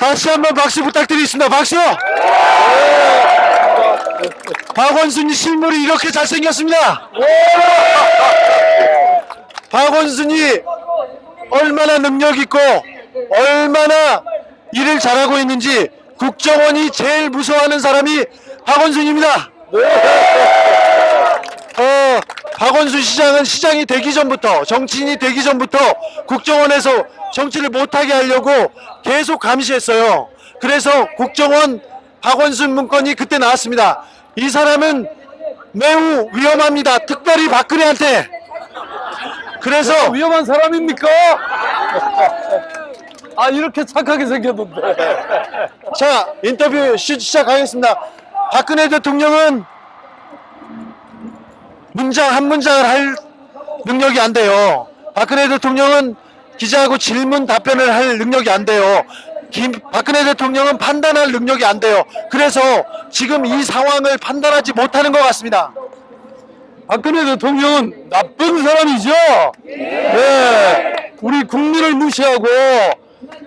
다시 한번 박수 부탁드리겠습니다. 박수! 박원순이 실물이 이렇게 잘생겼습니다. 박원순이 얼마나 능력 있고 얼마나 일을 잘하고 있는지 국정원이 제일 무서워하는 사람이 박원순입니다. 박원순 시장은 시장이 되기 전부터, 정치인이 되기 전부터 국정원에서 정치를 못하게 하려고 계속 감시했어요. 그래서 국정원 박원순 문건이 그때 나왔습니다. 이 사람은 매우 위험합니다. 특별히 박근혜한테. 그래서 위험한 사람입니까? 아, 이렇게 착하게 생겼는데. 자, 인터뷰 시작하겠습니다. 박근혜 대통령은 문장 한 문장을 할 능력이 안 돼요. 박근혜 대통령은 기자하고 질문 답변을 할 능력이 안 돼요. 박근혜 대통령은 판단할 능력이 안 돼요. 그래서 지금 이 상황을 판단하지 못하는 것 같습니다. 박근혜 대통령은 나쁜 사람이죠? 네. 우리 국민을 무시하고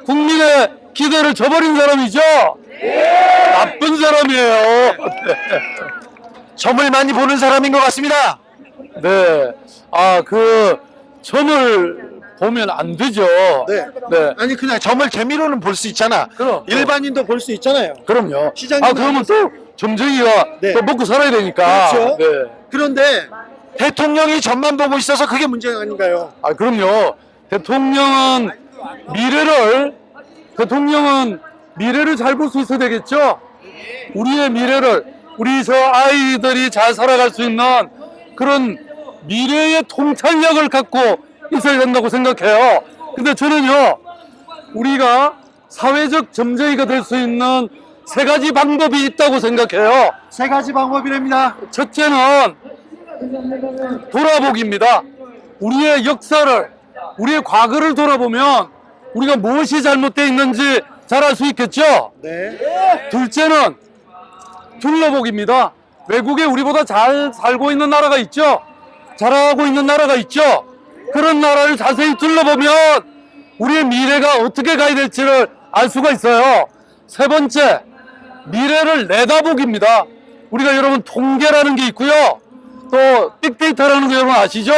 국민의 기대를 저버린 사람이죠? 나쁜 사람이에요. 점을 많이 보는 사람인 것 같습니다. 네. 점을 보면 안 되죠. 네. 네. 아니 그냥 점을 재미로는 볼 수 있잖아. 그럼. 일반인도 볼 수 있잖아요. 그럼요. 시장님 그러면 또 점쟁이가 네. 또 먹고 살아야 되니까. 그렇죠. 네. 그런데 대통령이 점만 보고 있어서 그게 문제가 아닌가요? 그럼요. 대통령은 미래를 잘 볼 수 있어야 되겠죠? 우리의 미래를, 우리 저 아이들이 잘 살아갈 수 있는 그런 미래의 통찰력을 갖고 있어야 된다고 생각해요. 근데 저는요, 우리가 사회적 점쟁이가 될 수 있는 세 가지 방법이 있다고 생각해요. 세 가지 방법이랍니다. 첫째는 돌아보기입니다. 우리의 역사를, 우리의 과거를 돌아보면 우리가 무엇이 잘못되어 있는지 잘 알 수 있겠죠? 네. 둘째는 둘러보기입니다. 외국에 우리보다 잘 살고 있는 나라가 있죠? 잘하고 있는 나라가 있죠? 그런 나라를 자세히 둘러보면 우리의 미래가 어떻게 가야 될지를 알 수가 있어요. 세 번째, 미래를 내다보기입니다. 우리가 여러분 통계라는 게 있고요. 또 빅데이터라는 거 여러분 아시죠?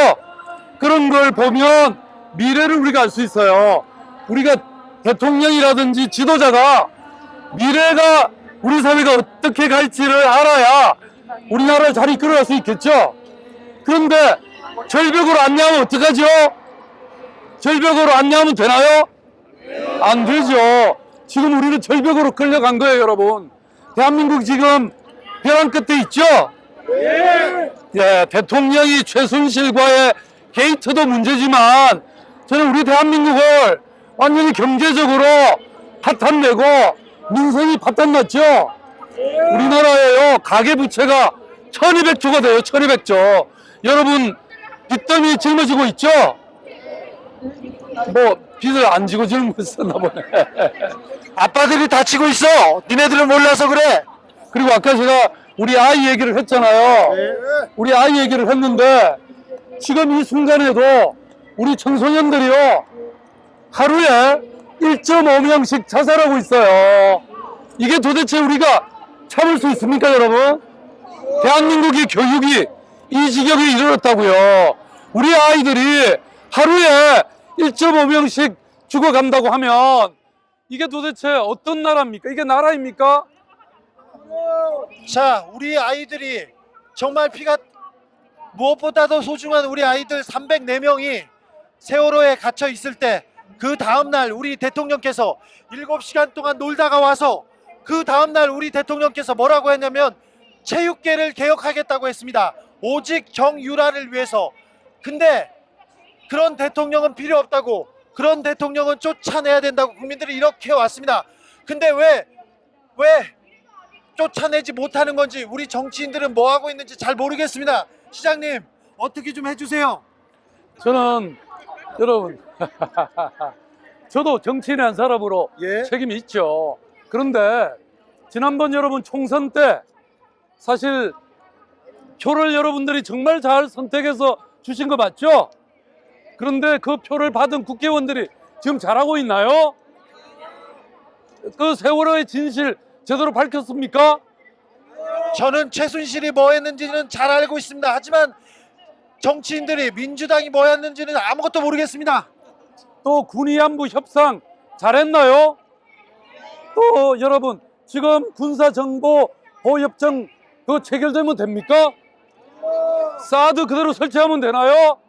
그런 걸 보면 미래를 우리가 알 수 있어요. 우리가 대통령이라든지 지도자가 미래가 우리 사회가 어떻게 갈지를 알아야 우리나라를 잘 이끌어갈 수 있겠죠? 그런데 절벽으로 안내하면 어떡하죠? 절벽으로 안내하면 되나요? 안 되죠. 지금 우리는 절벽으로 끌려간 거예요, 여러분. 대한민국 지금 벼랑 끝에 있죠? 예, 대통령이 최순실과의 게이트도 문제지만 저는 우리 대한민국을 완전히 경제적으로 파탄내고 민생이 파탄났죠? 우리나라에요, 가계부채가 1200조가 돼요, 1200조. 여러분, 빚더미 짊어지고 있죠? 뭐, 빚을 안 지고 짊어졌나 보네. 아빠들이 다치고 있어. 니네들은 몰라서 그래. 그리고 아까 제가 우리 아이 얘기를 했잖아요. 우리 아이 얘기를 했는데 지금 이 순간에도 우리 청소년들이요, 하루에 1.5명씩 자살하고 있어요. 이게 도대체 우리가 참을 수 있습니까, 여러분? 대한민국의 교육이 이 지경에 이르렀다고요. 우리 아이들이 하루에 1.5명씩 죽어간다고 하면 이게 도대체 어떤 나라입니까? 이게 나라입니까? 자, 우리 아이들이 정말 피가 무엇보다도 소중한 우리 아이들 304명이 세월호에 갇혀 있을 때 그 다음날 우리 대통령께서 7시간 동안 놀다가 와서 그 다음날 우리 대통령께서 뭐라고 했냐면 체육계를 개혁하겠다고 했습니다. 오직 정유라를 위해서. 근데 그런 대통령은 필요 없다고, 그런 대통령은 쫓아내야 된다고 국민들이 이렇게 왔습니다. 근데 왜 쫓아내지 못하는 건지 우리 정치인들은 뭐 하고 있는지 잘 모르겠습니다. 시장님 어떻게 좀 해주세요. 저는 여러분 저도 정치인의 한 사람으로 예. 책임이 있죠. 그런데 지난번 여러분 총선 때 사실 표를 여러분들이 정말 잘 선택해서 주신 거 맞죠? 그런데 그 표를 받은 국회의원들이 지금 잘하고 있나요? 그 세월호의 진실 제대로 밝혔습니까? 저는 최순실이 뭐 했는지는 잘 알고 있습니다. 하지만 정치인들이 민주당이 뭐 했는지는 아무것도 모르겠습니다. 또 군위안부 협상 잘했나요? 또 여러분 지금 군사정보보호협정 그거 체결되면 됩니까? 사드 그대로 설치하면 되나요?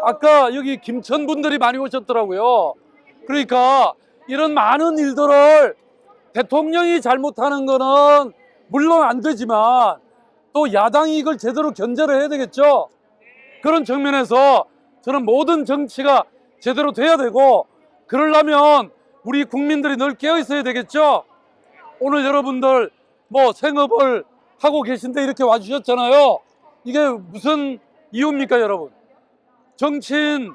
아까 여기 김천 분들이 많이 오셨더라고요. 그러니까 이런 많은 일들을 대통령이 잘못하는 거는 물론 안 되지만 또 야당이 이걸 제대로 견제를 해야 되겠죠. 그런 측면에서 저는 모든 정치가 제대로 돼야 되고 그러려면 우리 국민들이 늘 깨어 있어야 되겠죠. 오늘 여러분들 뭐 생업을 하고 계신데 이렇게 와주셨잖아요. 이게 무슨 이유입니까, 여러분? 정치인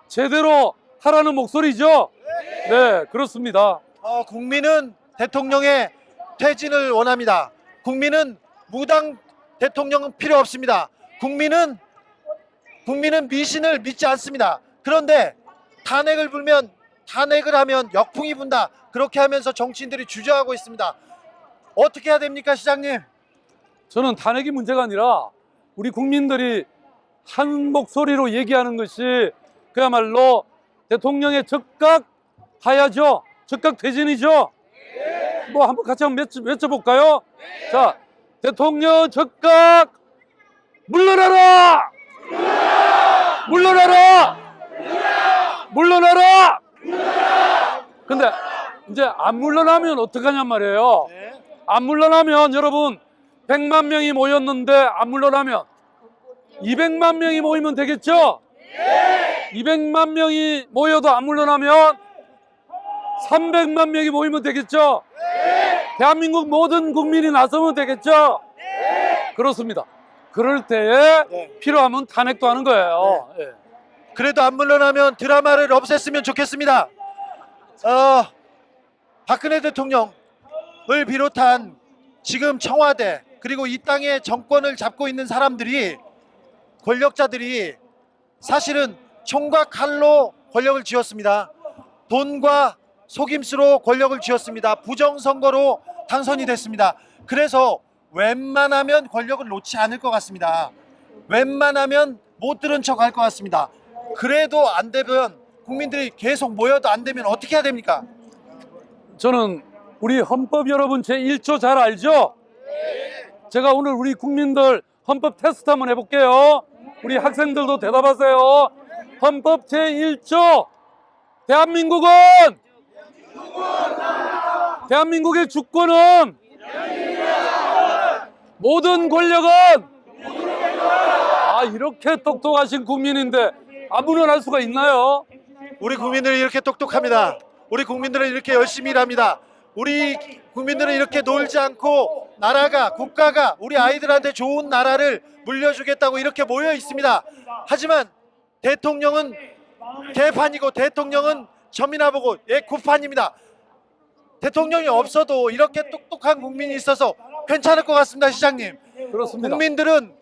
제대로 하라는 목소리죠? 네, 그렇습니다. 국민은 대통령의 퇴진을 원합니다. 국민은 무당 대통령은 필요 없습니다. 국민은 미신을 믿지 않습니다. 그런데 탄핵을 하면 역풍이 분다. 그렇게 하면서 정치인들이 주저하고 있습니다. 어떻게 해야 됩니까, 시장님? 저는 탄핵이 문제가 아니라 우리 국민들이 한 목소리로 얘기하는 것이 그야말로 대통령의 즉각하야죠. 즉각 퇴진이죠. 뭐 한번 같이 한번 외쳐볼까요? 자, 대통령 즉각 물러나라! 물러나라! 물러나라! 근데 이제 안 물러나면 어떡하냔 말이에요. 안 물러나면 여러분 100만 명이 모였는데 안 물러나면 200만 명이 모이면 되겠죠? 200만 명이 모여도 안 물러나면 300만 명이 모이면 되겠죠? 대한민국 모든 국민이 나서면 되겠죠? 그렇습니다. 그럴 때에 필요하면 탄핵도 하는 거예요. 예. 그래도 안 물러나면 드라마를 없앴으면 좋겠습니다. 박근혜 대통령을 비롯한 지금 청와대 그리고 이 땅의 정권을 잡고 있는 사람들이 권력자들이 사실은 총과 칼로 권력을 쥐었습니다. 돈과 속임수로 권력을 쥐었습니다. 부정선거로 당선이 됐습니다. 그래서 웬만하면 권력을 놓지 않을 것 같습니다. 웬만하면 못 들은 척 할 것 같습니다. 그래도 안 되면 국민들이 계속 모여도 안 되면 어떻게 해야 됩니까? 저는 우리 헌법 여러분 제1조 잘 알죠? 제가 오늘 우리 국민들 헌법 테스트 한번 해볼게요. 우리 학생들도 대답하세요. 헌법 제1조 대한민국의 주권은 모든 권력은 이렇게 똑똑하신 국민인데 안 물러날 수가 있나요? 우리 국민들이 이렇게 똑똑합니다. 우리 국민들은 이렇게 열심히 일합니다. 우리 국민들은 이렇게 놀지 않고 국가가 우리 아이들한테 좋은 나라를 물려주겠다고 이렇게 모여 있습니다. 하지만 대통령은 개판이고 대통령은 점이나 보고 구판입니다. 대통령이 없어도 이렇게 똑똑한 국민이 있어서 괜찮을 것 같습니다, 시장님. 그렇습니다. 국민들은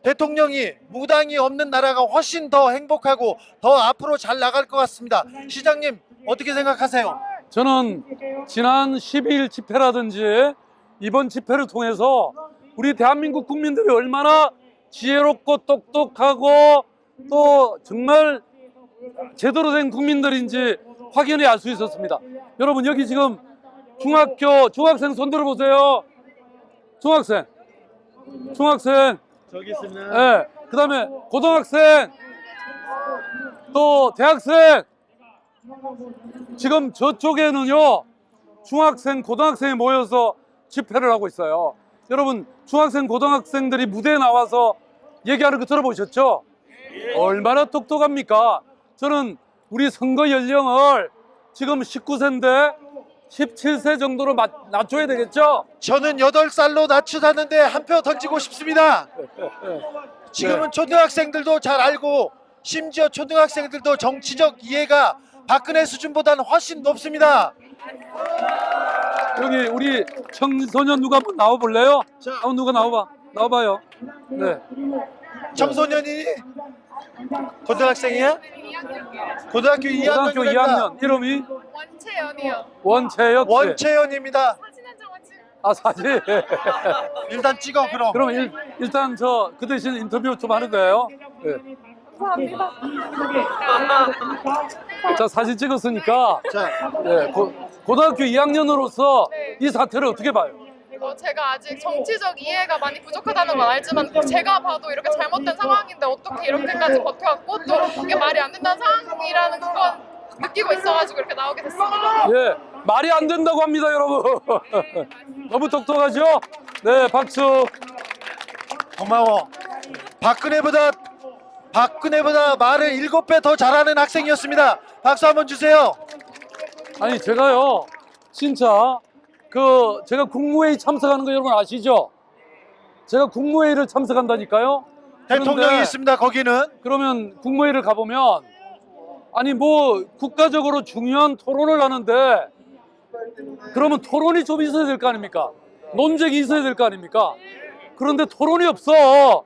대통령이 무당이 없는 나라가 훨씬 더 행복하고 더 앞으로 잘 나갈 것 같습니다. 시장님 어떻게 생각하세요? 저는 지난 12일 집회라든지 이번 집회를 통해서 우리 대한민국 국민들이 얼마나 지혜롭고 똑똑하고 또 정말 제대로 된 국민들인지 확연히 알 수 있었습니다. 여러분 여기 지금 중학생 손 들어보세요. 중학생 저기 있습니다. 네. 그 다음에 고등학생 또 대학생 지금 저쪽에는요 중학생 고등학생이 모여서 집회를 하고 있어요. 여러분 중학생 고등학생들이 무대에 나와서 얘기하는 거 들어보셨죠? 얼마나 똑똑합니까? 저는 우리 선거 연령을 지금 19세인데 17세 정도로 낮춰야 되겠죠? 저는 8살로 낮추다는데 한 표 던지고 싶습니다. 지금은 초등학생들도 잘 알고 심지어 초등학생들도 정치적 이해가 박근혜 수준보다는 훨씬 높습니다. 여기 우리 청소년 누가 한번 나와볼래요? 자. 누가 나와봐요. 네. 청소년이 고등학생이야? 고등학교 2학년. 고등학교 2학년 이름이 원채연이요. 원채혁 씨. 원채연입니다. 사진 한 장만 찍. 아 사진. 일단 찍어 그럼. 그럼 일단 저 그 대신 인터뷰 좀 하는 거예요. 네. 감사합니다. 자 사진 찍었으니까 자, 고등학교 2학년으로서 네. 이 사태를 어떻게 봐요? 제가 아직 정치적 이해가 많이 부족하다는 건 알지만 제가 봐도 이렇게 잘못된 상황인데 어떻게 이렇게까지 버텨왔고 또 이게 말이 안 된다는 상황이라는 그건 느끼고 있어가지고 이렇게 나오게 됐습니다. 예, 말이 안 된다고 합니다, 여러분. 너무 똑똑하죠? 네, 박수. 고마워. 박근혜보다 말을 7배 더 잘하는 학생이었습니다. 박수 한번 주세요. 아니 제가요, 진짜 제가 국무회의 참석하는 거 여러분 아시죠? 제가 국무회의를 참석한다니까요. 대통령이 그런데 있습니다. 거기는. 그러면 국무회의를 가보면 아니 뭐 국가적으로 중요한 토론을 하는데 그러면 토론이 좀 있어야 될 거 아닙니까? 논쟁이 있어야 될 거 아닙니까? 그런데 토론이 없어.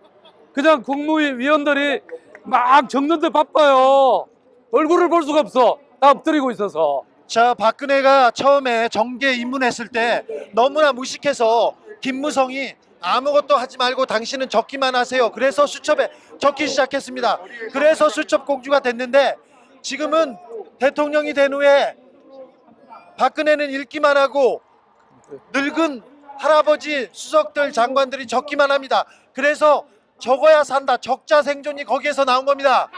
그냥 국무위원들이 막 적는데 바빠요. 얼굴을 볼 수가 없어. 다 엎드리고 있어서. 자, 박근혜가 처음에 정계 입문했을 때 너무나 무식해서 김무성이 아무것도 하지 말고 당신은 적기만 하세요. 그래서 수첩에 적기 시작했습니다. 그래서 수첩 공주가 됐는데 지금은 대통령이 된 후에 박근혜는 읽기만 하고 늙은 할아버지 수석들 장관들이 적기만 합니다. 그래서 적어야 산다. 적자 생존이 거기에서 나온 겁니다.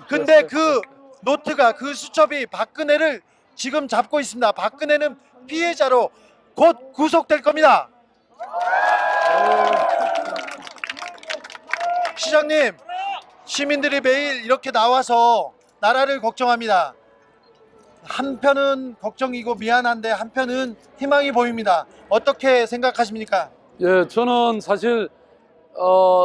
근데 그 노트가 그 수첩이 박근혜를 지금 잡고 있습니다. 박근혜는 피해자로 곧 구속될 겁니다. 시장님, 시민들이 매일 이렇게 나와서 나라를 걱정합니다. 한편은 걱정이고 미안한데 한편은 희망이 보입니다. 어떻게 생각하십니까? 예, 저는 사실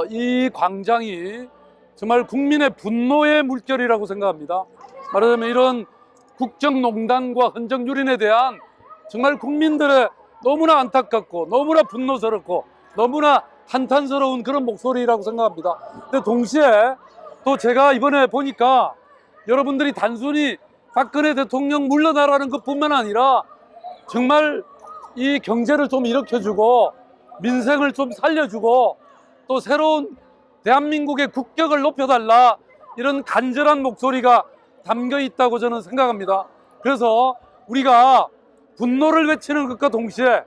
이 광장이 정말 국민의 분노의 물결이라고 생각합니다. 말하자면 이런 국정농단과 헌정유린에 대한 정말 국민들의 너무나 안타깝고 너무나 분노스럽고 너무나 한탄스러운 그런 목소리라고 생각합니다. 근데 동시에 또 제가 이번에 보니까 여러분들이 단순히 박근혜 대통령 물러나라는 것뿐만 아니라 정말 이 경제를 좀 일으켜주고 민생을 좀 살려주고 또 새로운 대한민국의 국격을 높여달라 이런 간절한 목소리가 담겨 있다고 저는 생각합니다. 그래서 우리가 분노를 외치는 것과 동시에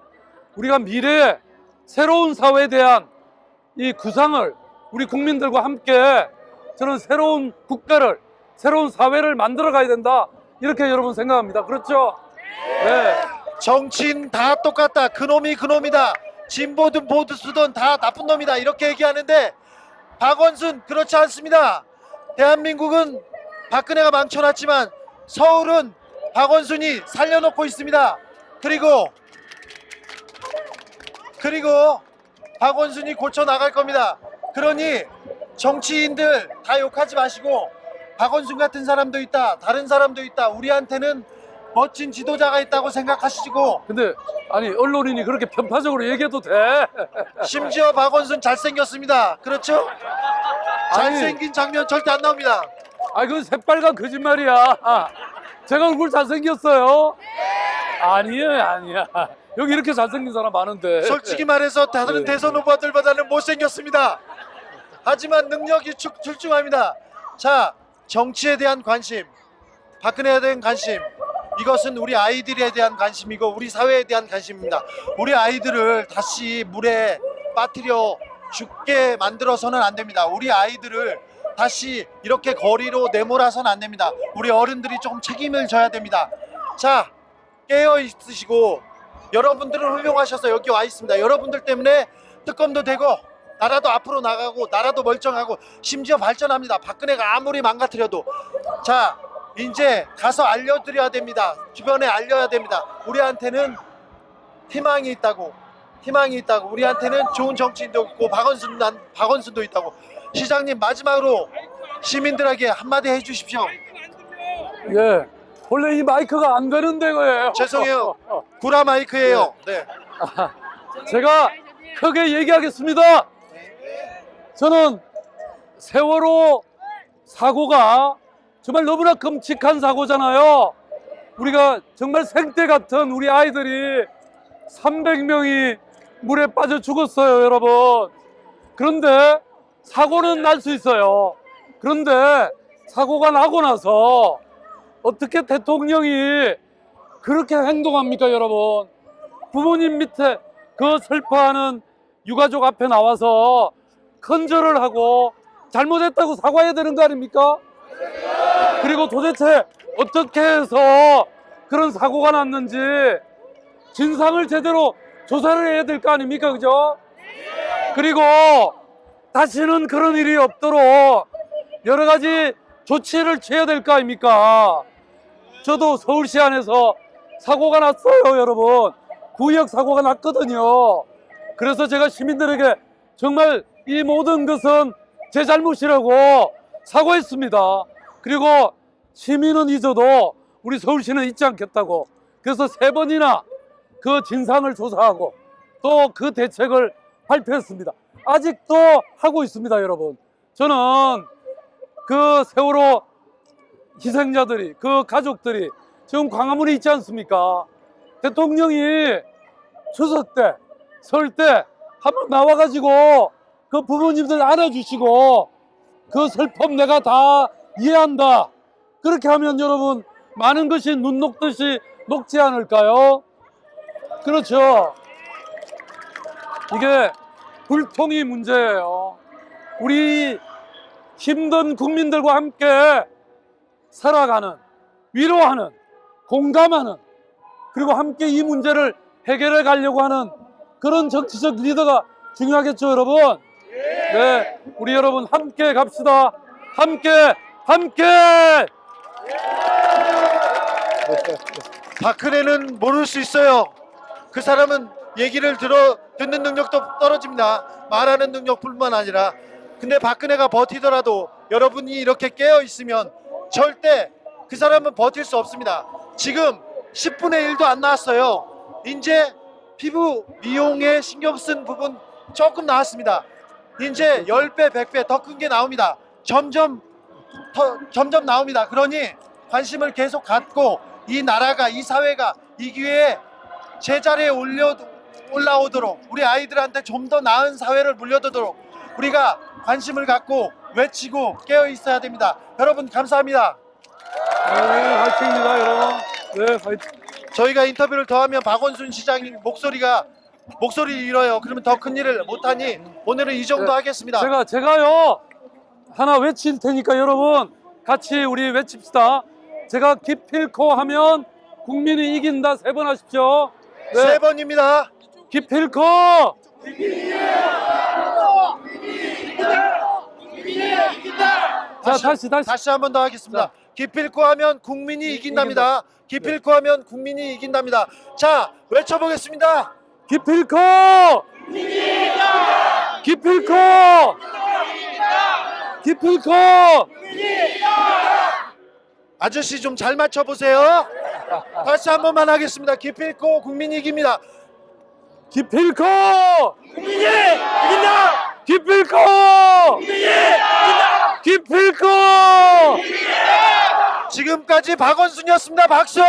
우리가 미래의 새로운 사회에 대한 이 구상을 우리 국민들과 함께 저는 새로운 국가를 새로운 사회를 만들어 가야 된다 이렇게 여러분 생각합니다. 그렇죠? 네. 정치인 다 똑같다. 그놈이 그놈이다. 진보든 보수든 다 나쁜 놈이다. 이렇게 얘기하는데 박원순 그렇지 않습니다. 대한민국은 박근혜가 망쳐놨지만 서울은 박원순이 살려놓고 있습니다. 그리고 박원순이 고쳐나갈 겁니다. 그러니 정치인들 다 욕하지 마시고 박원순 같은 사람도 있다. 다른 사람도 있다. 우리한테는 멋진 지도자가 있다고 생각하시고 근데 아니 언론인이 그렇게 편파적으로 얘기해도 돼? 심지어 박원순 잘생겼습니다. 그렇죠? 아니. 잘생긴 장면 절대 안 나옵니다. 아, 그건 새빨간 거짓말이야. 제가 얼굴 잘생겼어요? 아니야. 여기 이렇게 잘생긴 사람 많은데. 솔직히 말해서 다른 네. 대선 후보들보다는 못생겼습니다. 하지만 능력이 출중합니다. 자, 정치에 대한 관심, 박근혜에 대한 관심, 이것은 우리 아이들에 대한 관심이고 우리 사회에 대한 관심입니다. 우리 아이들을 다시 물에 빠뜨려 죽게 만들어서는 안 됩니다. 우리 아이들을 다시 이렇게 거리로 내몰아서는 안 됩니다. 우리 어른들이 조금 책임을 져야 됩니다. 자, 깨어 있으시고 여러분들은 훌륭하셔서 여기 와 있습니다. 여러분들 때문에 특검도 되고 나라도 앞으로 나가고 나라도 멀쩡하고 심지어 발전합니다. 박근혜가 아무리 망가뜨려도. 자, 이제 가서 알려드려야 됩니다. 주변에 알려야 됩니다. 우리한테는 희망이 있다고. 우리한테는 좋은 정치인도 있고 박원순도 있다고. 시장님, 마지막으로 시민들에게 한마디 해주십시오. 예. 원래 이 마이크가 안 되는데 거예요. 죄송해요. 구라 마이크예요. 네. 제가 크게 얘기하겠습니다. 저는 세월호 사고가 정말 너무나 끔찍한 사고잖아요. 우리가 정말 생떼 같은 우리 아이들이 300명이 물에 빠져 죽었어요, 여러분. 그런데 사고는 날 수 있어요. 그런데 사고가 나고 나서 어떻게 대통령이 그렇게 행동합니까, 여러분? 부모님 밑에 그 슬퍼하는 유가족 앞에 나와서 큰절을 하고 잘못했다고 사과해야 되는 거 아닙니까? 그리고 도대체 어떻게 해서 그런 사고가 났는지 진상을 제대로 조사를 해야 될 거 아닙니까? 그죠? 그리고 다시는 그런 일이 없도록 여러 가지 조치를 취해야 될 거 아닙니까? 저도 서울시 안에서 사고가 났어요, 여러분. 구역 사고가 났거든요. 그래서 제가 시민들에게 정말 이 모든 것은 제 잘못이라고 사과했습니다. 그리고 시민은 잊어도 우리 서울시는 잊지 않겠다고. 그래서 3번이나 그 진상을 조사하고 또 그 대책을 발표했습니다. 아직도 하고 있습니다, 여러분. 저는 그 세월호 희생자들이, 그 가족들이 지금 광화문에 있지 않습니까? 대통령이 추석 때, 설 때 한번 나와가지고 그 부모님들 안아주시고 그 슬픔 내가 다 이해한다. 그렇게 하면 여러분 많은 것이 눈 녹듯이 녹지 않을까요? 그렇죠. 이게 불통이 문제예요. 우리 힘든 국민들과 함께 살아가는, 위로하는, 공감하는, 그리고 함께 이 문제를 해결해 가려고 하는 그런 정치적 리더가 중요하겠죠, 여러분? 네, 우리 여러분 함께 갑시다. 함께! 박근혜는 모를 수 있어요. 그 사람은 얘기를 듣는 능력도 떨어집니다. 말하는 능력뿐만 아니라. 근데 박근혜가 버티더라도 여러분이 이렇게 깨어 있으면 절대 그 사람은 버틸 수 없습니다. 지금 10분의 1도 안 나왔어요. 이제 피부 미용에 신경 쓴 부분 조금 나왔습니다. 이제 10배, 100배 더 큰 게 나옵니다. 점점 나옵니다. 그러니 관심을 계속 갖고 이 나라가, 이 사회가 이 기회에 제자리에 올라오도록, 우리 아이들한테 좀 더 나은 사회를 물려주도록 우리가 관심을 갖고 외치고 깨어 있어야 됩니다. 여러분 감사합니다. 네, 화이팅입니다, 여러분. 네, 화이팅. 저희가 인터뷰를 더하면 박원순 시장이 목소리를 잃어요. 그러면 더 큰 일을 못하니 오늘은 이 정도 네, 하겠습니다. 제가요 하나 외칠 테니까 여러분 같이 우리 외칩시다. 제가 기필코 하면 국민이 이긴다 3번 하십시오. 네. 3번입니다. 기필코. 자, 다시 한 번 더 하겠습니다. 자. 기필코 하면 국민이 이긴답니다. 기필코 하면 국민이 이긴답니다. 자, 외쳐보겠습니다. 기필코. 기필코. 기필코. 아저씨 좀 잘 맞춰보세요. 다시 한 번만 하겠습니다. 기필코 국민이 이깁니다. 기필코. 국민이 이긴다. 기필코. 국민이 이긴다. 기필코. 지금까지 박원순이었습니다. 박수. 네.